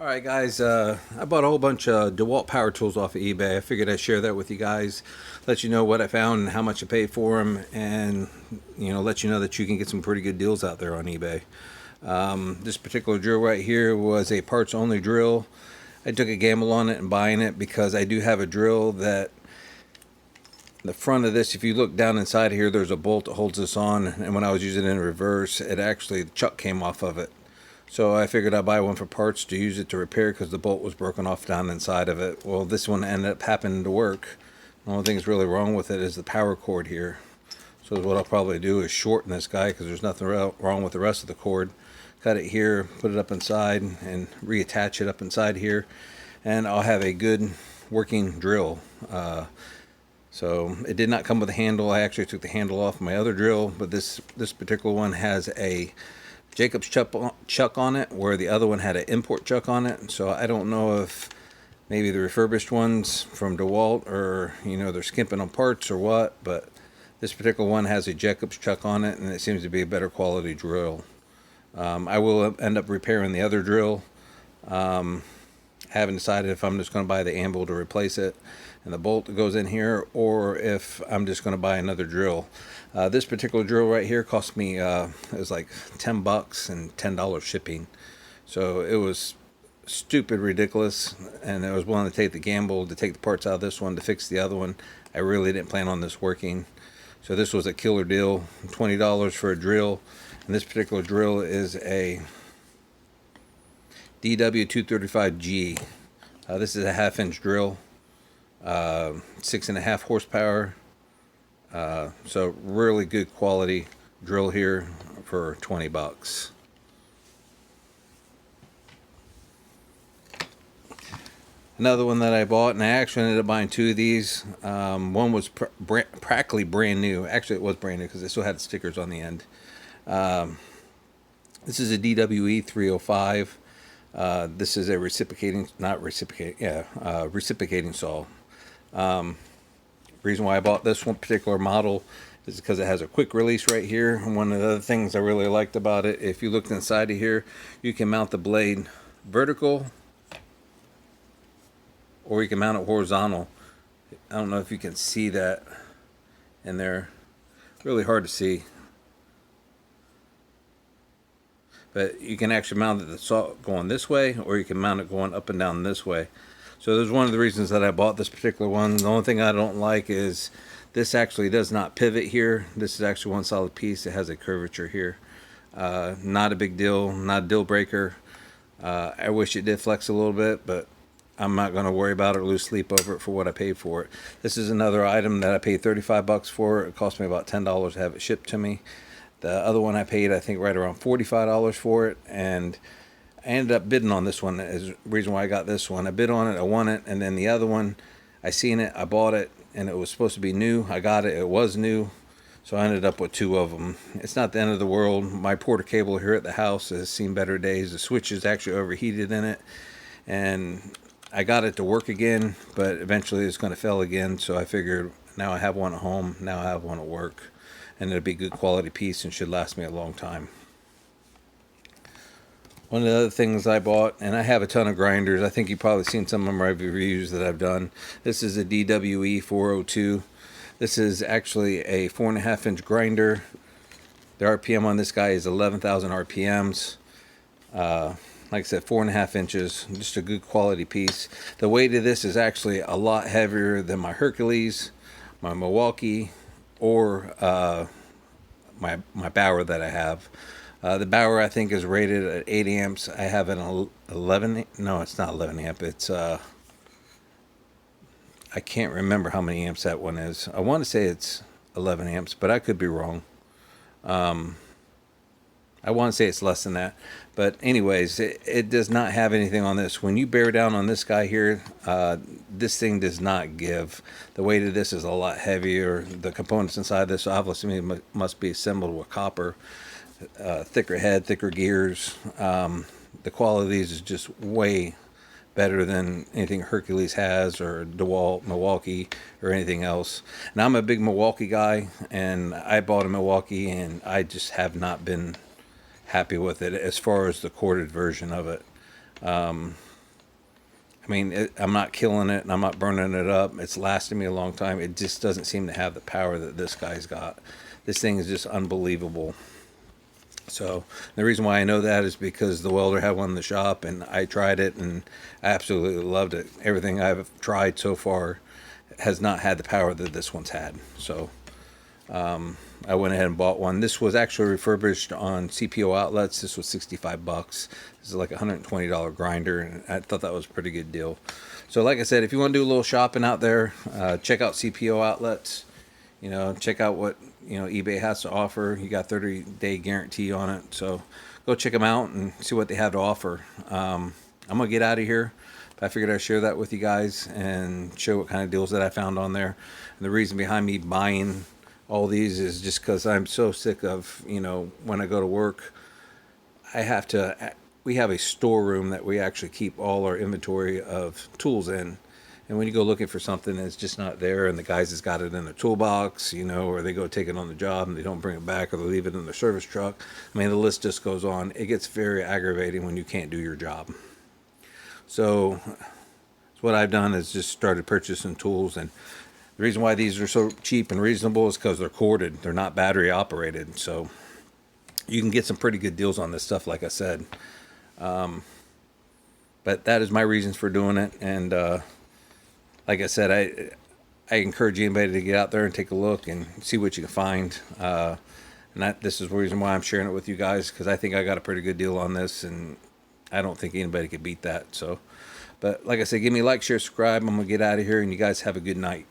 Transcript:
Alright guys, I bought a whole bunch of DeWalt power tools off of eBay. I figured I'd share that with you guys, let you know what I found and how much I paid for them, and let you know that you can get some pretty good deals out there on eBay. This particular drill right here was a parts only drill. I took a gamble on it and buying it because I do have a drill that the front of this, if you look down inside here, there's a bolt that holds this on, and when I was using it in reverse, it actually, the chuck came off of it. So I figured I'd buy one for parts to use it to repair because the bolt was broken off down inside of it. Well, this one ended up happening to work. The only thing that's really wrong with it is the power cord here. So what I'll probably do is shorten this guy because there's nothing wrong with the rest of the cord. Cut it here, put it up inside, and reattach it up inside here. And I'll have a good working drill. So it did not come with a handle. I actually took the handle off my other drill, but this particular one has a Jacob's chuck on it, where the other one had an import chuck on it. So I don't know if maybe the refurbished ones from DeWalt or they're skimping on parts or what, but this particular one has a Jacob's chuck on it, and it seems to be a better quality drill. I will end up repairing the other drill. I haven't decided if I'm just going to buy the anvil to replace it and the bolt that goes in here, or if I'm just going to buy another drill. This particular drill right here cost me it was like $10 and $10 shipping, so it was stupid ridiculous, and I was willing to take the gamble to take the parts out of this one to fix the other one. I really didn't plan on this working, so this was a killer deal. $20 for a drill, and this particular drill is a DW235G. This is a 1/2-inch drill, 6.5 horsepower. So really good quality drill here for $20. Another one that I bought, and I actually ended up buying two of these. One was practically brand new. Actually, it was brand new because it still had stickers on the end. This is a DWE305. This is a reciprocating saw. Reason why I bought this one particular model is because it has a quick release right here. And one of the other things I really liked about it, if you looked inside of here, you can mount the blade vertical or you can mount it horizontal. I don't know if you can see that in there. Really hard to see. But you can actually mount the saw going this way, or you can mount it going up and down this way. So there's one of the reasons that I bought this particular one. The only thing I don't like is this actually does not pivot here. This is actually one solid piece. It has a curvature here. Not a big deal, not a deal breaker. I wish it did flex a little bit, but I'm not going to worry about it or lose sleep over it for what I paid for it. This is another item that I paid $35 for. It cost me about $10 to have it shipped to me. The other one I paid, I think, right around $45 for it, and I ended up bidding on this one. Is the reason why I got this one. I bid on it, I won it, and then the other one, I seen it, I bought it, and it was supposed to be new. I got it, it was new, so I ended up with two of them. It's not the end of the world. My porter cable here at the house has seen better days. The switch is actually overheated in it, and I got it to work again, but eventually it's going to fail again, so I figured now I have one at home, now I have one at work, and it'll be a good quality piece and should last me a long time. One of the other things I bought, and I have a ton of grinders. I think you've probably seen some of my reviews that I've done. This is a DWE402. This is actually a 4.5-inch grinder. The RPM on this guy is 11,000 RPMs. Like I said, 4.5 inches. Just a good quality piece. The weight of this is actually a lot heavier than my Hercules, my Milwaukee, or my Bauer that I have. The Bauer, I think, is rated at 8 amps. I have an 11. No, it's not 11 amp. It's I can't remember how many amps that one is. I want to say it's 11 amps, but I could be wrong. I want to say it's less than that. But anyways, it does not have anything on this. When you bear down on this guy here, this thing does not give. The weight of this is a lot heavier. The components inside this obviously must be assembled with copper. Thicker head, thicker gears. The quality of these is just way better than anything Hercules has, or DeWalt, Milwaukee, or anything else. Now, I'm a big Milwaukee guy, and I bought a Milwaukee, and I just have not been happy with it as far as the corded version of it. I mean, I'm not killing it and I'm not burning it up. It's lasting me a long time. It just doesn't seem to have the power that this guy's got. This thing is just unbelievable. So the reason why I know that is because the welder had one in the shop and I tried it and I absolutely loved it. Everything I've tried so far has not had the power that this one's had. So I went ahead and bought one. This was actually refurbished on CPO outlets. This was 65 bucks. This is like a $120 grinder, and I thought that was a pretty good deal. So like I said, if you want to do a little shopping out there, check out CPO outlets. You know, check out what, you know, eBay has to offer. You got 30-day guarantee on it. So go check them out and see what they have to offer. I'm going to get out of here. I figured I'd share that with you guys and show what kind of deals that I found on there. And the reason behind me buying all these is just because I'm so sick of, you know, when I go to work, we have a storeroom that we actually keep all our inventory of tools in. And when you go looking for something, it's just not there, and the guys has got it in their toolbox, you know, or they go take it on the job and they don't bring it back, or they leave it in their service truck. I mean, the list just goes on. It gets very aggravating when you can't do your job. So what I've done is just started purchasing tools, and the reason why these are so cheap and reasonable is because they're corded. They're not battery operated, so you can get some pretty good deals on this stuff, like I said. But that is my reasons for doing it, and like I said, I encourage anybody to get out there and take a look and see what you can find. This is the reason why I'm sharing it with you guys, because I think I got a pretty good deal on this, and I don't think anybody could beat that. So, but like I said, give me a like, share, subscribe. I'm going to get out of here, and you guys have a good night.